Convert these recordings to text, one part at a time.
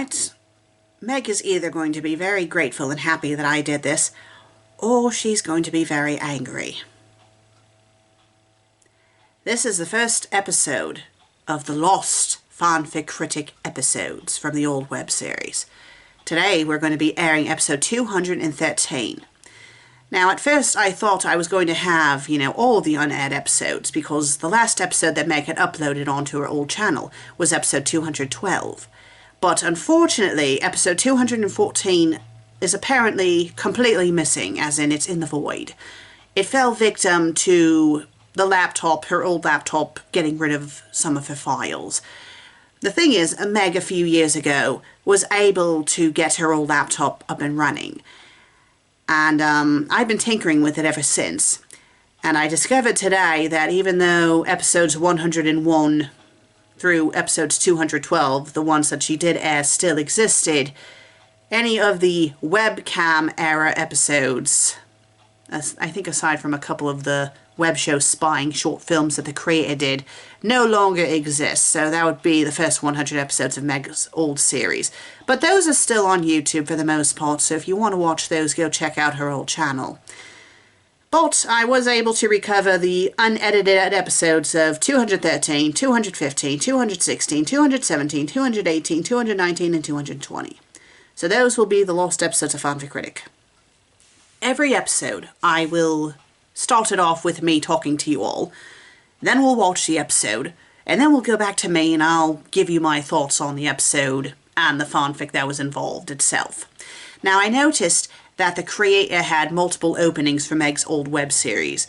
Right? Meg is either going to be very grateful and happy that I did this, or she's going to be very angry. This is the first episode of the Lost FanFic Critic episodes from the old web series. Today we're going to be airing episode 213. Now, at first I thought I was going to have, all the unaired episodes, because the last episode that Meg had uploaded onto her old channel was episode 212. But unfortunately, episode 214 is apparently completely missing, as in it's in the void. It fell victim to the laptop, her old laptop, getting rid of some of her files. The thing is, Meg a few years ago was able to get her old laptop up and running. And I've been tinkering with it ever since. And I discovered today that even though episodes 101 through episodes 212, the ones that she did air, still existed, any of the webcam era episodes, I think aside from a couple of the web show spying short films that the creator did, no longer exist. So that would be the first 100 episodes of Meg's old series. But those are still on YouTube for the most part, so if you want to watch those, go check out her old channel. But I was able to recover the unedited episodes of 213, 215, 216, 217, 218, 219, and 220. So those will be the lost episodes of FanFic Critic. Every episode, I will start it off with me talking to you all, then we'll watch the episode, and then we'll go back to me and I'll give you my thoughts on the episode and the fanfic that was involved itself. Now, I noticed that the creator had multiple openings for Meg's old web series.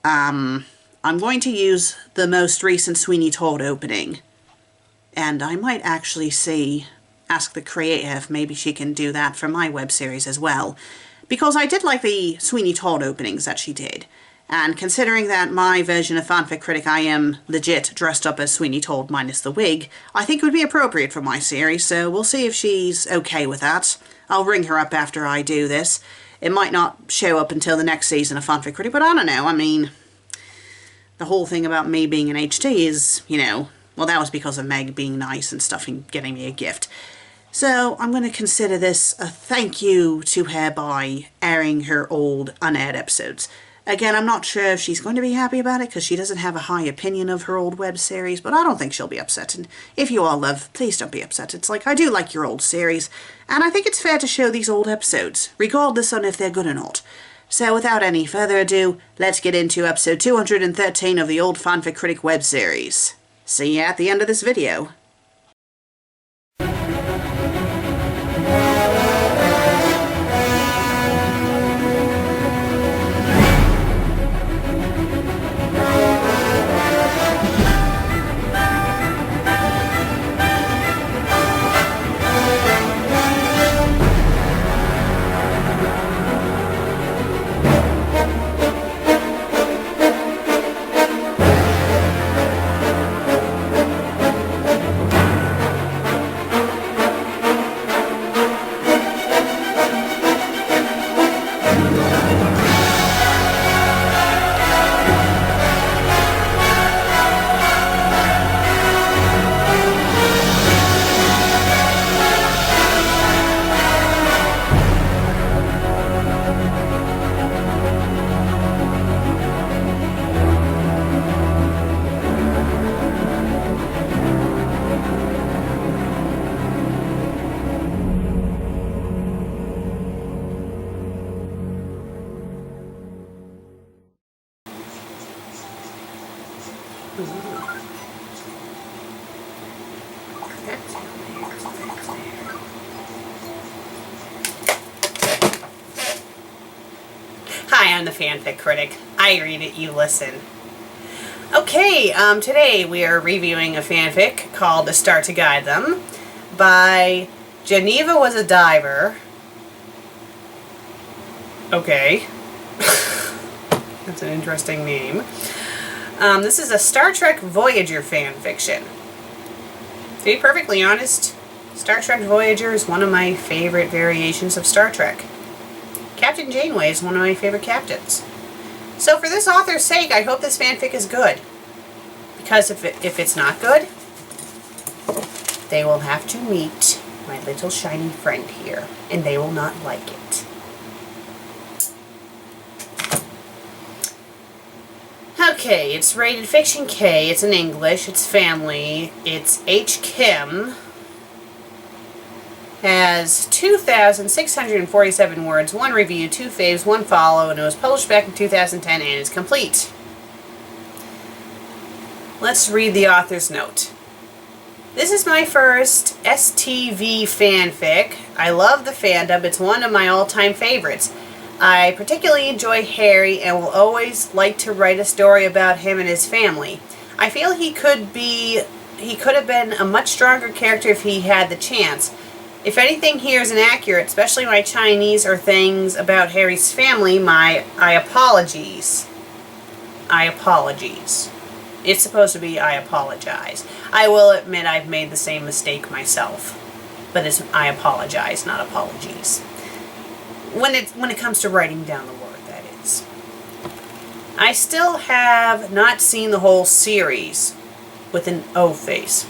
I'm going to use the most recent Sweeney Todd opening, and I might actually ask the creator if maybe she can do that for my web series as well. Because I did like the Sweeney Todd openings that she did. And considering that my version of FanFic Critic, I am legit dressed up as Sweeney Todd minus the wig, I think it would be appropriate for my series, so we'll see if she's okay with that. I'll ring her up after I do this. It might not show up until the next season of FanFic Critic, but I don't know. I mean, the whole thing about me being an HT is, well, that was because of Meg being nice and stuff and getting me a gift. So I'm going to consider this a thank you to her by airing her old unaired episodes. Again, I'm not sure if she's going to be happy about it because she doesn't have a high opinion of her old web series, but I don't think she'll be upset. And if you all love, please don't be upset. It's like, I do like your old series, and I think it's fair to show these old episodes, regardless on if they're good or not. So without any further ado, let's get into episode 213 of the old FanFic Critic web series. See you at the end of this video. Hi, I'm the FanFic Critic. I read it, you listen. Okay, today we are reviewing a fanfic called The Start to Guide Them by Geneva Was a Diver. Okay. That's an interesting name. This is a Star Trek Voyager fanfiction. To be perfectly honest, Star Trek Voyager is one of my favorite variations of Star Trek. Captain Janeway is one of my favorite captains. So for this author's sake, I hope this fanfic is good. Because if it's not good, they will have to meet my little shiny friend here, and they will not like it. Okay, it's rated Fiction K, it's in English, it's family, it's H. Kim, has 2,647 words, 1 review, 2 faves, 1 follow, and it was published back in 2010 and is complete. Let's read the author's note. This is my first STV fanfic. I love the fandom, it's one of my all-time favorites. I particularly enjoy Harry and will always like to write a story about him and his family. I feel he could have been a much stronger character if he had the chance. If anything here is inaccurate, especially my Chinese or things about Harry's family, I apologies. It's supposed to be I apologize. I will admit I've made the same mistake myself. But it's I apologize, not apologies. When it comes to writing down the word, that is. I still have not seen the whole series with an O face.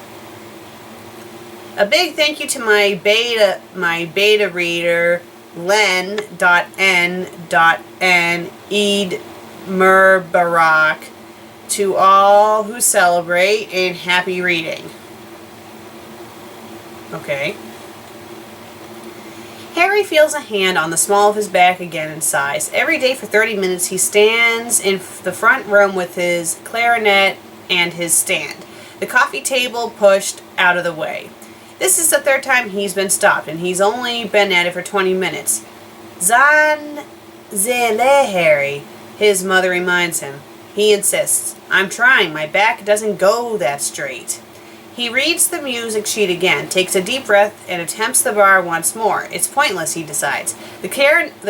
A big thank you to my beta reader, Len.N.N. Eid Murbarak, to all who celebrate, and happy reading. Okay. Harry feels a hand on the small of his back again and sighs. Every day for 30 minutes he stands in the front room with his clarinet and his stand, the coffee table pushed out of the way. This is the 3rd time he's been stopped, and he's only been at it for 20 minutes. Zan zele, Harry, his mother reminds him. He insists, I'm trying, my back doesn't go that straight. He reads the music sheet again, takes a deep breath, and attempts the bar once more. It's pointless, he decides. The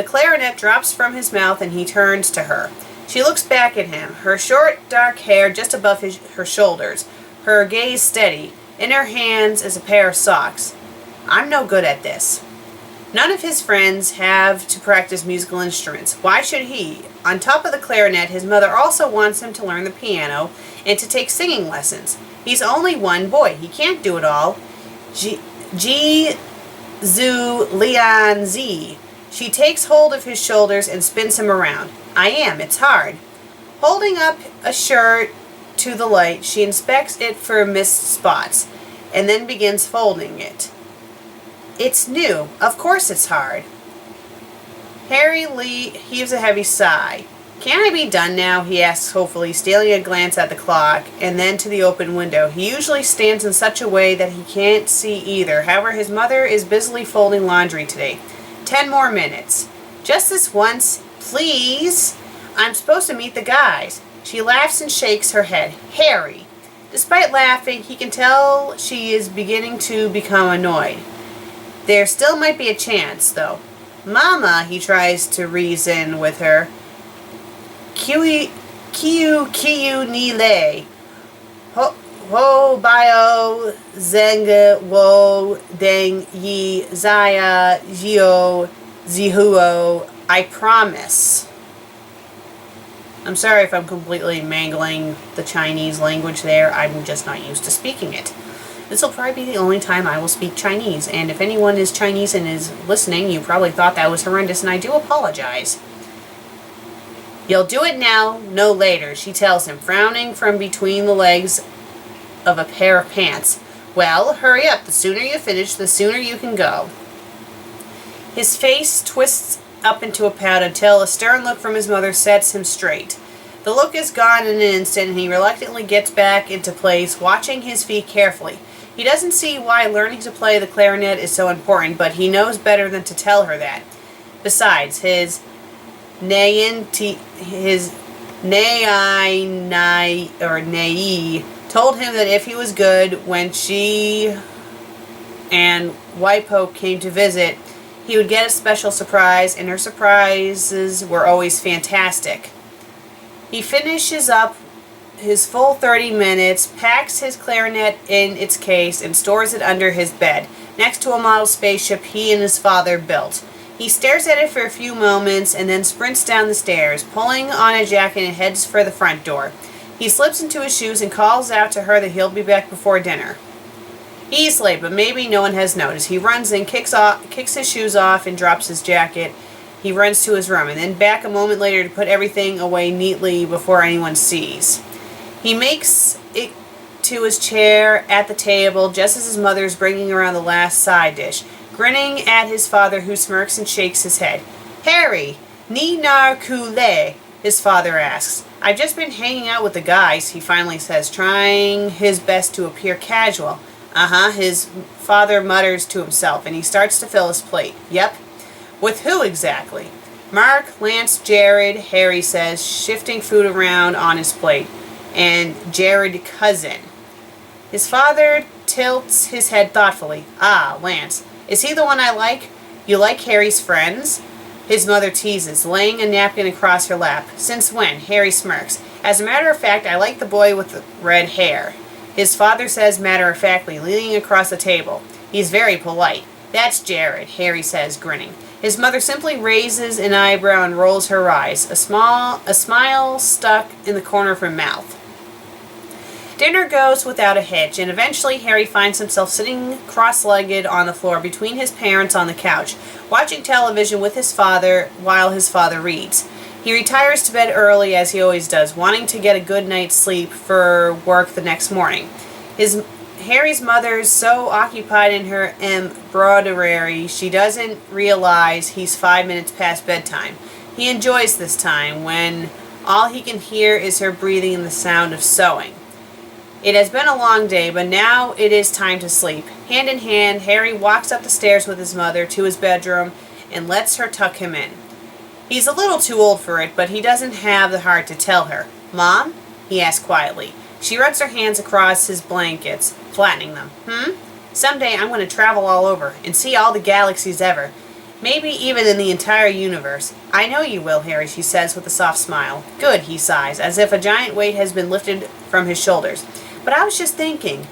clarinet drops from his mouth, and he turns to her. She looks back at him, her short, dark hair just above her shoulders, her gaze steady. In her hands is a pair of socks. I'm no good at this. None of his friends have to practice musical instruments. Why should he? On top of the clarinet, his mother also wants him to learn the piano and to take singing lessons. He's only one boy. He can't do it all. Zhu Lian Zi. She takes hold of his shoulders and spins him around. It's hard. Holding up a shirt to the light, she inspects it for missed spots, and then begins folding it. It's new. Of course it's hard. Harry Lee heaves a heavy sigh. Can I be done now? He asks hopefully, stealing a glance at the clock, and then to the open window. He usually stands in such a way that he can't see either. However, his mother is busily folding laundry today. 10 more minutes. Just this once, please. I'm supposed to meet the guys. She laughs and shakes her head. Harry. Despite laughing, he can tell she is beginning to become annoyed. There still might be a chance, though. Mama, he tries to reason with her. Kiu ni le. Ho bio zeng wo deng yi zaya zio zihuo. I promise. I'm sorry if I'm completely mangling the Chinese language there. I'm just not used to speaking it. This will probably be the only time I will speak Chinese, and if anyone is Chinese and is listening, you probably thought that was horrendous, and I do apologize. You'll do it now, no later, she tells him, frowning from between the legs of a pair of pants. Well, hurry up. The sooner you finish, the sooner you can go. His face twists up into a pout until a stern look from his mother sets him straight. The look is gone in an instant, and he reluctantly gets back into place, watching his feet carefully. He doesn't see why learning to play the clarinet is so important, but he knows better than to tell her that. Besides, his Nei told him that if he was good when she and Waipo came to visit, he would get a special surprise, and her surprises were always fantastic. He finishes up his full 30 minutes, packs his clarinet in its case, and stores it under his bed, next to a model spaceship he and his father built. He stares at it for a few moments, and then sprints down the stairs, pulling on a jacket and heads for the front door. He slips into his shoes and calls out to her that he'll be back before dinner. He's late, but maybe no one has noticed. He runs in, kicks his shoes off, and drops his jacket. He runs to his room, and then back a moment later to put everything away neatly before anyone sees. He makes it to his chair at the table just as his mother is bringing around the last side dish, grinning at his father, who smirks and shakes his head. "Harry, ni nar coulé?" his father asks. "I've just been hanging out with the guys," he finally says, trying his best to appear casual. His father mutters to himself, and he starts to fill his plate. "Yep. With who exactly?" "Mark, Lance, Jared," Harry says, shifting food around on his plate. "And Jared cousin." His father tilts his head thoughtfully. "Ah, Lance. Is he the one I like?" "You like Harry's friends?" his mother teases, laying a napkin across her lap. "Since when?" Harry smirks. "As a matter of fact, I like the boy with the red hair," his father says matter-of-factly, leaning across the table. "He's very polite." "That's Jared," Harry says, grinning. His mother simply raises an eyebrow and rolls her eyes, a smile stuck in the corner of her mouth. Dinner goes without a hitch, and eventually Harry finds himself sitting cross-legged on the floor between his parents on the couch, watching television with his father while his father reads. He retires to bed early, as he always does, wanting to get a good night's sleep for work the next morning. Harry's mother's so occupied in her embroidery she doesn't realize he's 5 minutes past bedtime. He enjoys this time, when all he can hear is her breathing and the sound of sewing. It has been a long day, but now it is time to sleep. Hand in hand, Harry walks up the stairs with his mother to his bedroom and lets her tuck him in. He's a little too old for it, but he doesn't have the heart to tell her. "Mom?" he asks quietly. She runs her hands across his blankets, flattening them. Someday I'm going to travel all over and see all the galaxies ever. Maybe even in the entire universe. "I know you will, Harry," she says with a soft smile. "Good," he sighs, as if a giant weight has been lifted from his shoulders. "But I was just thinking,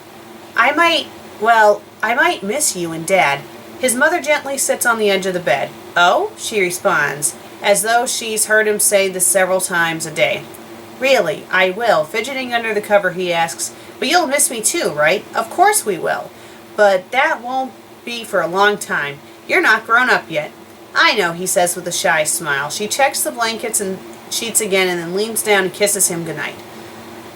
I might miss you and Dad." His mother gently sits on the edge of the bed. "Oh?" she responds, as though she's heard him say this several times a day. "Really, I will." Fidgeting under the cover, he asks, "But you'll miss me too, right?" "Of course we will. But that won't be for a long time. You're not grown up yet." "I know," he says with a shy smile. She checks the blankets and sheets again and then leans down and kisses him goodnight.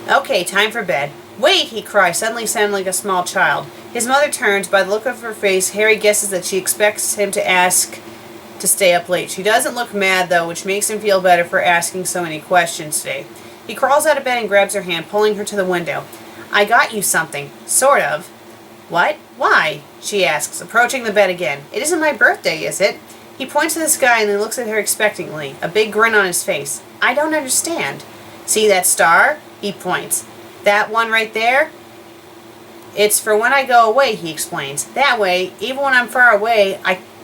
"Okay, time for bed." "Wait!" he cries, suddenly sounding like a small child. His mother turns. By the look of her face, Harry guesses that she expects him to ask to stay up late. She doesn't look mad, though, which makes him feel better for asking so many questions today. He crawls out of bed and grabs her hand, pulling her to the window. "I got you something. Sort of." "What? Why?" she asks, approaching the bed again. "It isn't my birthday, is it?" He points to the sky and then looks at her expectantly, a big grin on his face. "I don't understand." "See that star?" He points. "That one right there? It's for when I go away," he explains. "That way, even when I'm far away,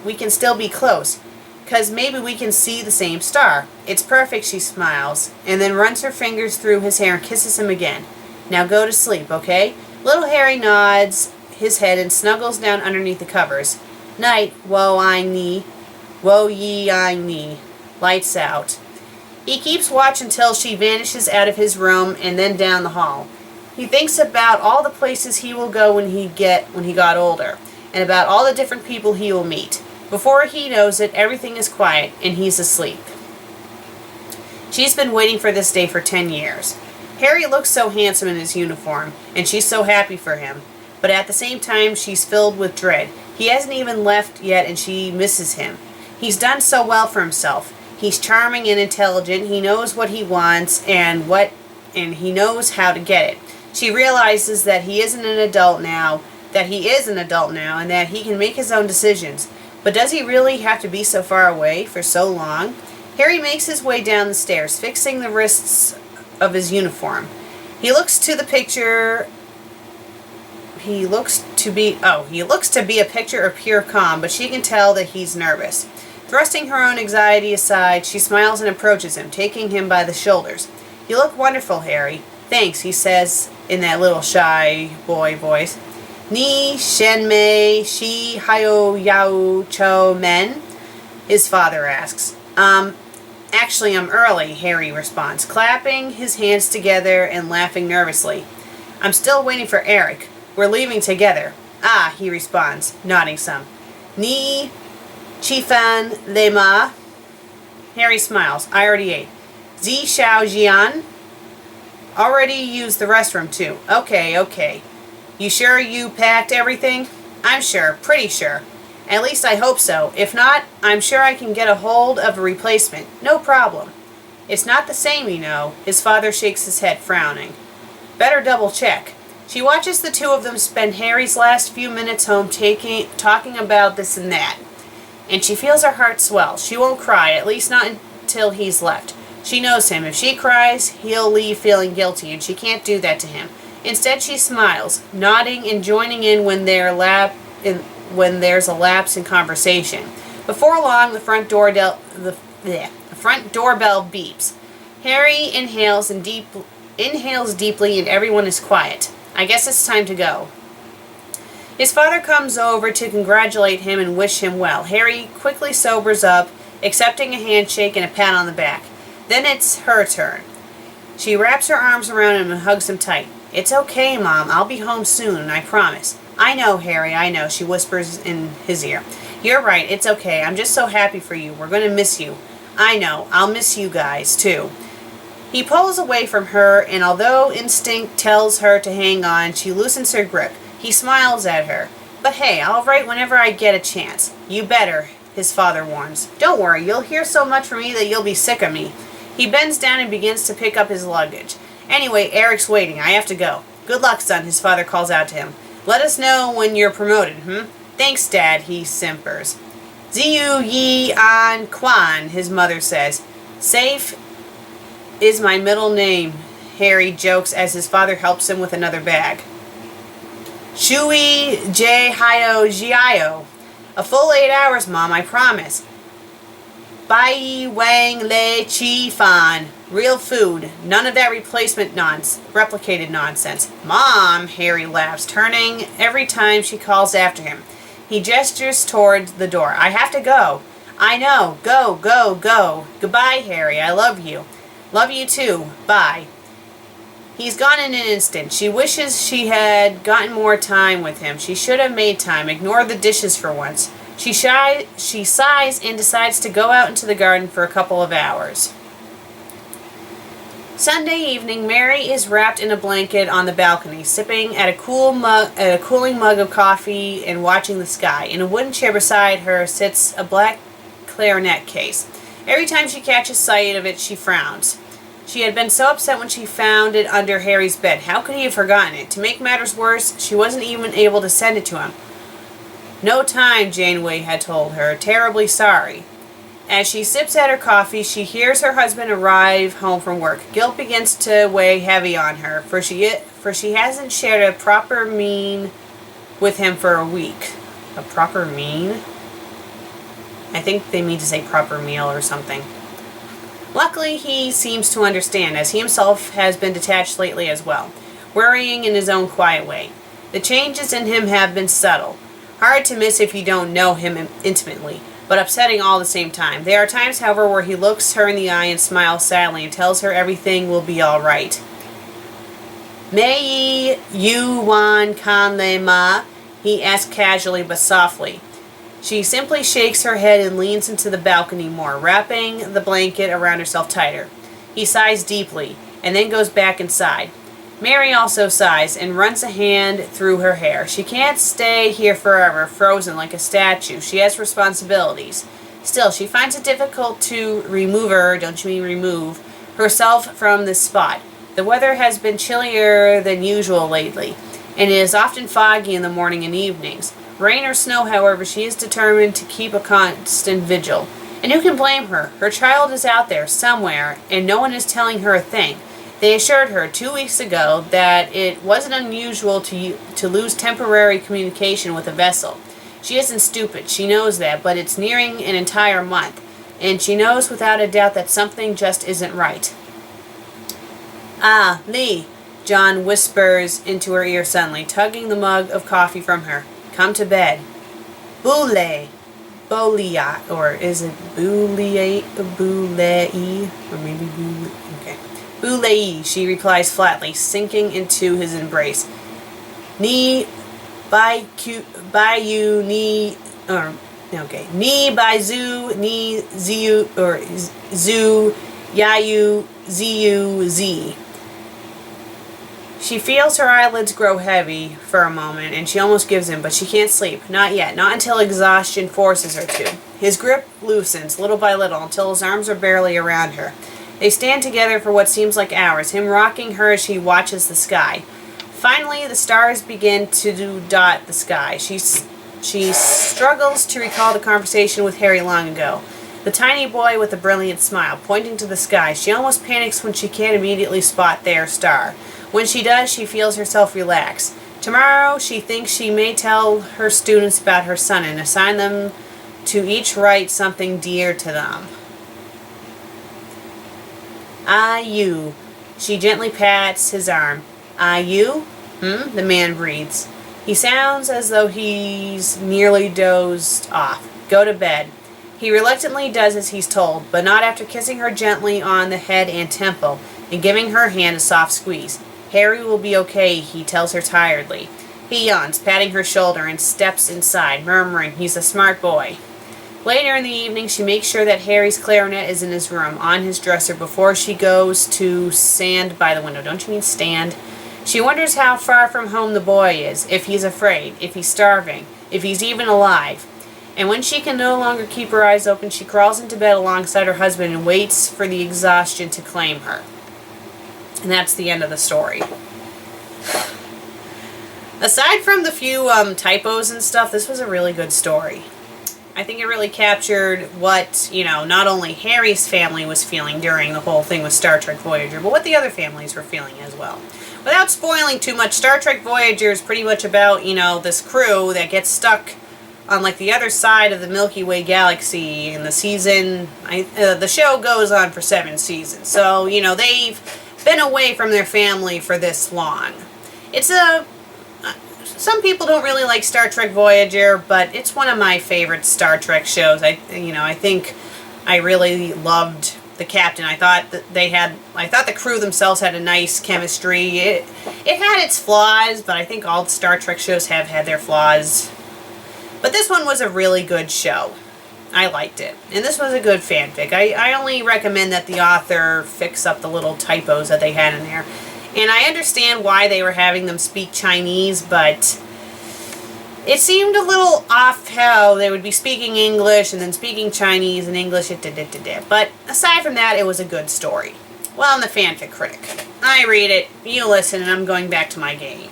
we can still be close. 'Cause maybe we can see the same star." "It's perfect," she smiles, and then runs her fingers through his hair and kisses him again. "Now go to sleep, okay?" Little Harry nods his head and snuggles down underneath the covers. "Night, woe ye I me." Lights out. He keeps watch until she vanishes out of his room and then down the hall. He thinks about all the places he will go when he got older, and about all the different people he will meet. Before he knows it, everything is quiet, and he's asleep. She's been waiting for this day for 10 years. Harry looks so handsome in his uniform, and she's so happy for him. But at the same time, she's filled with dread. He hasn't even left yet, and she misses him. He's done so well for himself. He's charming and intelligent. He knows what he wants, and he knows how to get it. She realizes that he is an adult now, and that he can make his own decisions. But does he really have to be so far away for so long? Harry makes his way down the stairs, fixing the wrists of his uniform. He looks to be a picture of pure calm, but she can tell that he's nervous. Thrusting her own anxiety aside, she smiles and approaches him, taking him by the shoulders. "You look wonderful, Harry." "Thanks," he says in that little shy boy voice. "Ni shen mei shi hyo yao cho men?" his father asks. Actually, I'm early," Harry responds, clapping his hands together and laughing nervously. "I'm still waiting for Eric. We're leaving together." Ah, he responds, nodding some. Ni Chifan Lema. Harry smiles. I already ate. Zi Xiao Jian. Already used the restroom too. Okay. You sure you packed everything? I'm sure. Pretty sure. At least I hope so. If not, I'm sure I can get a hold of a replacement. No problem. It's not the same, you know. His father shakes his head, frowning. Better double check. She watches the two of them spend Harry's last few minutes home talking about this and that. And she feels her heart swell. She won't cry, at least not until he's left. She knows him. If she cries, he'll leave feeling guilty, and she can't do that to him. Instead, she smiles, nodding and joining in when there's a lapse in conversation. Before long, the front doorbell beeps. Harry inhales deeply, and everyone is quiet. I guess it's time to go. His father comes over to congratulate him and wish him well. Harry quickly sobers up, accepting a handshake and a pat on the back. Then it's her turn. She wraps her arms around him and hugs him tight. It's okay, Mom. I'll be home soon, I promise. I know, Harry, I know, she whispers in his ear. You're right, it's okay. I'm just so happy for you. We're going to miss you. I know. I'll miss you guys, too. He pulls away from her, and although instinct tells her to hang on, she loosens her grip. He smiles at her. But hey, I'll write whenever I get a chance. You better, his father warns. Don't worry, you'll hear so much from me that you'll be sick of me. He bends down and begins to pick up his luggage. Anyway, Eric's waiting. I have to go. Good luck, son, his father calls out to him. Let us know when you're promoted, Thanks, Dad, he simpers. Ziyu Yi An Quan, his mother says. Safe is my middle name, Harry jokes as his father helps him with another bag. Shui J Hio Jiao. A full 8 hours, Mom, I promise. Bai Wang Le Chi Fan. Real food. None of that replicated nonsense. Mom, Harry laughs, turning every time she calls after him. He gestures towards the door. I have to go. I know. Go. Goodbye, Harry. I love you. Love you too. Bye. He's gone in an instant. She wishes she had gotten more time with him. She should have made time. Ignore the dishes for once. She sighs and decides to go out into the garden for a couple of hours. Sunday evening, Mary is wrapped in a blanket on the balcony, sipping at a cooling mug of coffee and watching the sky. In a wooden chair beside her sits a black clarinet case. Every time she catches sight of it, she frowns. She had been so upset when she found it under Harry's bed. How could he have forgotten it? To make matters worse, she wasn't even able to send it to him. No time, Janeway had told her. Terribly sorry. As she sips at her coffee, she hears her husband arrive home from work. Guilt begins to weigh heavy on her, for she hasn't shared a proper meal with him for a week. A proper meal? I think they mean to say proper meal or something. Luckily, he seems to understand, as he himself has been detached lately as well, worrying in his own quiet way. The changes in him have been subtle. Hard to miss if you don't know him intimately, but upsetting all the same time. There are times, however, where he looks her in the eye and smiles sadly and tells her everything will be all right. Mei Yu Wan Kan Le Ma? He asks casually but softly. She simply shakes her head and leans into the balcony more, wrapping the blanket around herself tighter. He sighs deeply, and then goes back inside. Mary also sighs and runs a hand through her hair. She can't stay here forever, frozen like a statue. She has responsibilities. Still, she finds it difficult to remove herself from this spot. The weather has been chillier than usual lately, and it is often foggy in the morning and evenings. Rain or snow, however, she is determined to keep a constant vigil. And who can blame her? Her child is out there, somewhere, and no one is telling her a thing. They assured her 2 weeks ago that it wasn't unusual to lose temporary communication with a vessel. She isn't stupid, she knows that, but it's nearing an entire month, and she knows without a doubt that something just isn't right. Ah, Lee, John whispers into her ear suddenly, tugging the mug of coffee from her. Come to bed. Boule. Bolia. Or is it Boulei? Boulei? Or maybe Boulei. Okay. Boulei, she replies flatly, sinking into his embrace. Ni Bayu ni, or okay, ni Baizu ni Ziu, or Zu Yayu Ziu Z. She feels her eyelids grow heavy for a moment, and she almost gives in, but she can't sleep. Not yet. Not until exhaustion forces her to. His grip loosens, little by little, until his arms are barely around her. They stand together for what seems like hours, him rocking her as she watches the sky. Finally, the stars begin to dot the sky. She struggles to recall the conversation with Harry long ago. The tiny boy with the brilliant smile, pointing to the sky. She almost panics when she can't immediately spot their star. When she does, she feels herself relax. Tomorrow, she thinks she may tell her students about her son and assign them to each write something dear to them. Ah, you. She gently pats his arm. Ah, you? The man breathes. He sounds as though he's nearly dozed off. Go to bed. He reluctantly does as he's told, but not after kissing her gently on the head and temple and giving her hand a soft squeeze. Harry will be okay, he tells her tiredly. He yawns, patting her shoulder, and steps inside, murmuring, he's a smart boy. Later in the evening, she makes sure that Harry's clarinet is in his room, on his dresser, before she goes to stand by the window. Don't you mean stand? She wonders how far from home the boy is, if he's afraid, if he's starving, if he's even alive. And when she can no longer keep her eyes open, she crawls into bed alongside her husband and waits for the exhaustion to claim her. And that's the end of the story. Aside from the few typos and stuff, this was a really good story. I think it really captured what, not only Harry's family was feeling during the whole thing with Star Trek Voyager, but what the other families were feeling as well. Without spoiling too much, Star Trek Voyager is pretty much about, this crew that gets stuck on, the other side of the Milky Way galaxy in the season. The show goes on for 7 seasons. So, they've been away from their family for this long. It's some people don't really like Star Trek Voyager, but it's one of my favorite Star Trek shows. I think I really loved the captain. I thought the crew themselves had a nice chemistry. It had its flaws, but I think all the Star Trek shows have had their flaws. But this one was a really good show. I liked it. And this was a good fanfic. I only recommend that the author fix up the little typos that they had in there. And I understand why they were having them speak Chinese, but it seemed a little off how they would be speaking English and then speaking Chinese and English. But aside from that, it was a good story. Well, I'm the FanFic Critic. I read it, you listen, and I'm going back to my game.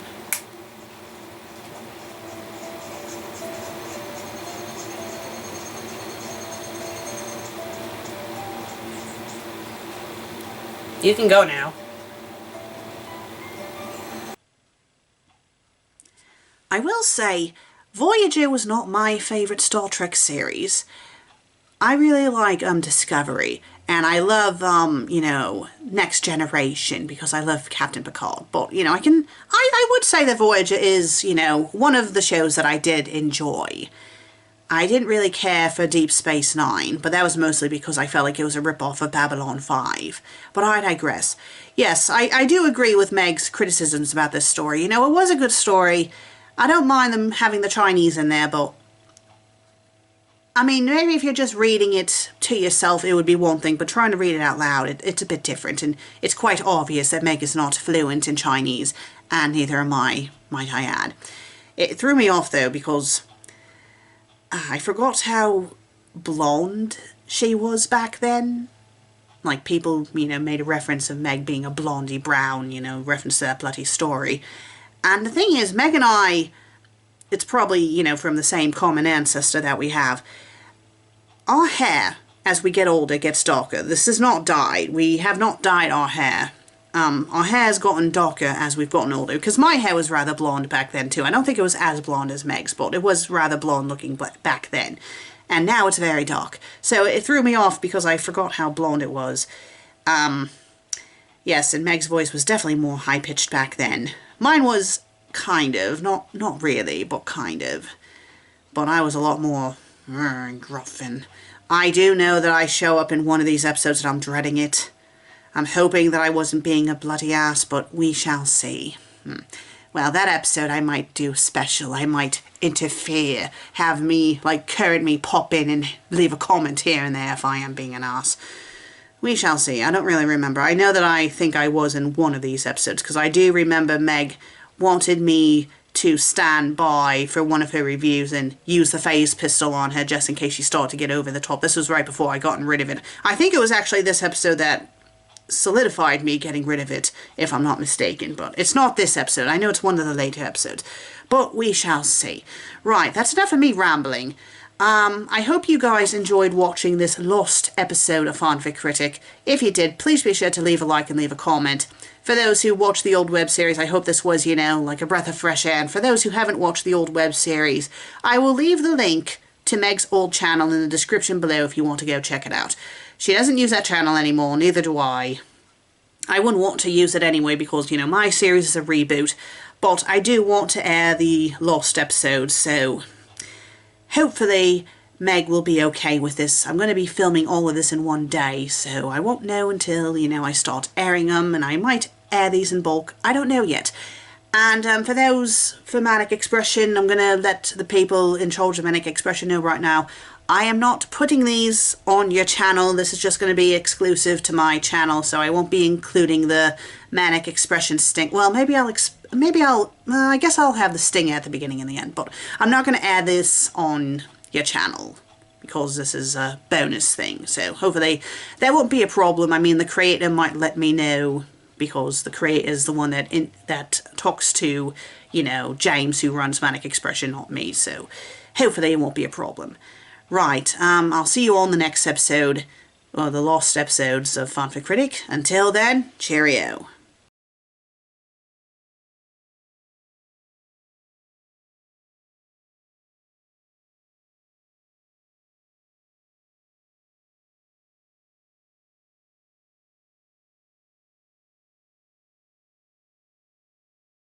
You can go now. I will say, Voyager was not my favourite Star Trek series. I really like Discovery, and I love Next Generation because I love Captain Picard. But I would say that Voyager is one of the shows that I did enjoy. I didn't really care for Deep Space Nine, but that was mostly because I felt like it was a rip-off of Babylon 5. But I digress. Yes, I do agree with Meg's criticisms about this story. It was a good story. I don't mind them having the Chinese in there, but maybe if you're just reading it to yourself, it would be one thing, but trying to read it out loud, it's a bit different, and it's quite obvious that Meg is not fluent in Chinese, and neither am I, might I add. It threw me off, though, because I forgot how blonde she was back then. People, made a reference of Meg being a blondie brown, reference to that bloody story. And the thing is, Meg and I, it's probably, from the same common ancestor that we have. Our hair, as we get older, gets darker. This is not dyed. We have not dyed our hair. Our hair's gotten darker as we've gotten older, because my hair was rather blonde back then too. I don't think it was as blonde as Meg's, but it was rather blonde looking back then. And now it's very dark. So it threw me off because I forgot how blonde it was. Yes, and Meg's voice was definitely more high-pitched back then. Mine was kind of, not really, but kind of. But I was a lot more gruff, and I do know that I show up in one of these episodes and I'm dreading it. I'm hoping that I wasn't being a bloody ass, but we shall see. well, that episode I might do special. I might interfere, have me, like Current Me, pop in and leave a comment here and there if I am being an ass. We shall see. I don't really remember. I know that I think I was in one of these episodes, because I do remember Meg wanted me to stand by for one of her reviews and use the phase pistol on her just in case she started to get over the top. This was right before I gotten rid of it. I think it was actually this episode that solidified me getting rid of it, if I'm not mistaken, but it's not this episode. I know it's one of the later episodes, but we shall see. Right, that's enough of me rambling. I hope you guys enjoyed watching this lost episode of FanFic Critic. If you did, please be sure to leave a like and leave a comment. For those who watched the old web series, I hope this was, you know, like a breath of fresh air. And for those who haven't watched the old web series, I will leave the link to Meg's old channel in the description below if you want to go check it out. She doesn't use that channel anymore, neither do I. I wouldn't want to use it anyway because, you know, my series is a reboot. But I do want to air the lost episodes, so hopefully Meg will be okay with this. I'm going to be filming all of this in one day, so I won't know until, you know, I start airing them, and I might air these in bulk. I don't know yet. And for those for Manic Expression, I'm going to let the people in charge of Manic Expression know right now, I am not putting these on your channel. This is just going to be exclusive to my channel, so I won't be including the Manic Expression sting. Well, I guess I'll have the sting at the beginning and the end, but I'm not going to add this on your channel because this is a bonus thing. So hopefully that won't be a problem. I mean, the creator might let me know because the creator is the one that talks to, you know, James, who runs Manic Expression, not me. So hopefully it won't be a problem. Right, I'll see you all in the next episode, or the lost episodes of FanFic Critic. Until then, cheerio.